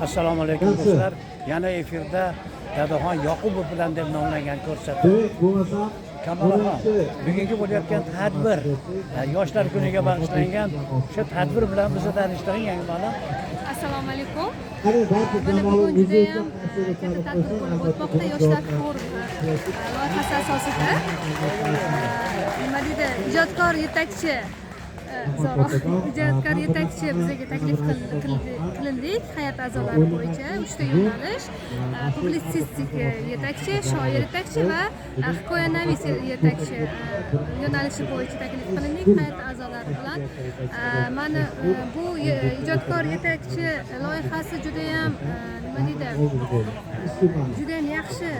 Assalomu alaykum do'stlar. Yana efirda Dadaxon Yoqubov bilan deb nomlangan ko'rsatuv. Kamolaxon, bugungi bo'layotgan tadbir yoshlar kuniga bag'ishlangan shu tadbir bilan bizni tanishtiring yangi mana. Assalomu alaykum. Mana bugun juda ham katta tadbir bo'lib o'tmoqda yoshlar forumi loyihasi asosida. Nima deydi? Ijodkor yetakchi ijodkor yetakchi bizga taklif qilindik. Hay'at a'zolari bo'yicha 3 ta yo'nalish: publitsistik yetakchi, shoir yetakchi va hikoyanavis yetakchi yo'nalishi bo'yicha taklif qilindik hay'at a'zolari bilan. Mana bu ijodkor yetakchi loyihasi juda ham nima deydi? Juda ham yaxshi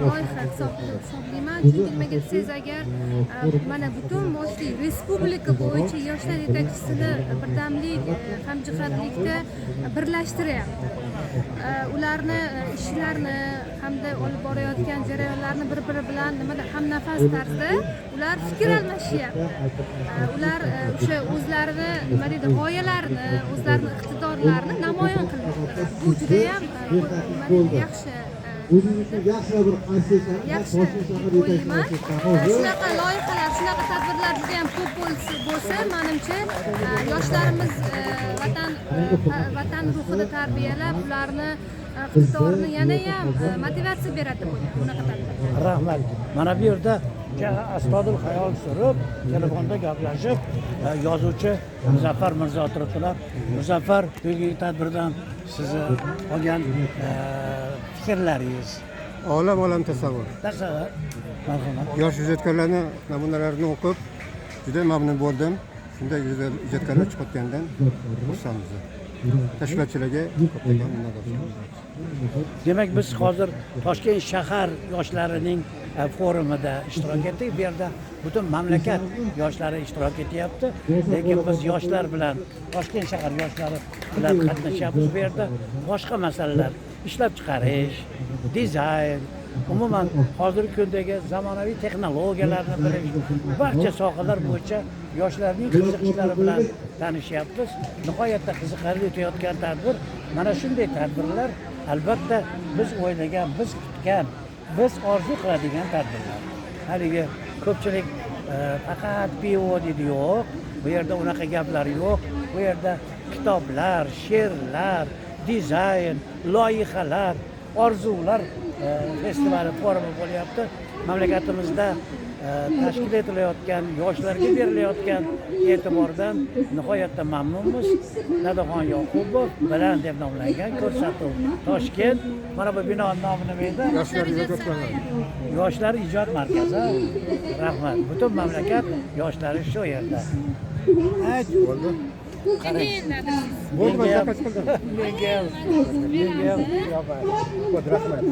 loyiha hisoblayman. Chunki nimaga desangiz, agar mana butun boshli respublika bo'yicha yoshlar yetakchisini birdamlik, hamjihatlikda birlashtiryapti. Ularni ishlarini hamda olib borayotgan jarayonlarni bir-biri bilan nimada hamnafas tarzda ular fikr almashyapti. Ular o'sha o'zlarini nima deydi, g'oyalarini, o'zlarini iqtidorlarini namoyon qilmoqda. Bu juda ham yaxshi. Yaxshi deb o'ylayman. Shunaqa loyihalar, shunaqa tadbirlar juda ham ko'p bo'lsa, menimcha yoshlarimiz vatan ruhida tarbiyalab, ularni iqtidorini yana ham motivatsiya beradi deb o'ylayman bunaqa tadbirlar. Rahmat. Mana bu yerda astodil xayol surib, telefonda gaplashib, yozuvchi Muzaffar Mirzo o'tiribdilar. Muzaffar, bugungi tadbirdan sizni olgan fikrlaringiz? Olam tasavvur. Tasavvur. Marhamat. Yosh ijodkorlarning namunalarini o'qib juda mamnun bo'ldim. Shunday ijodkorlar chiqayotganidan xursandmiz. Tashkilotchilarga ko'plagan minnatdorchilik. Demak, biz hozir Toshkent shahar yoshlarining forumida ishtirok etdik. Bu yerda butun mamlakat yoshlari ishtirok etyapti. Lekin biz yoshlar bilan, Toshkent shahar yoshlari bilan qatnashyapmiz. Bu yerda boshqa masalalar, ishlab chiqarish, dizayn, umuman hozirgi kundagi zamonaviy texnologiyalarni bilish, barcha sohalar bo'yicha yoshlarning qiziqishlari bilan tanishyapmiz. Nihoyatda qiziqarli o'tayotgan tadbir. Mana shunday tadbirlar albatta biz o'ylagan, biz kutgan, biz orzu qiladigan tadbirlar. Haligi ko'pchilik faqat pivo deydi, yo'q. Bu yerda unaqa gaplar yo'q. Bu yerda kitoblar, she'rlar, dizayn, loyihalar, orzular festivali forumi bo'lyapti. Mamlakatimizda tashkil etilayotgan, yoshlarga berilayotgan e'tibordan nihoyatda mamnunmiz. Dadaxon Yoqubov bilan deb nomlangan ko'rsatuv Toshkent. Mana bu bino nomi nima edi? Yoshlar ijod markazi. Rahmat. Butun mamlakat yoshlari shu yerda. Bo'ldi. Menga ham Rahmat.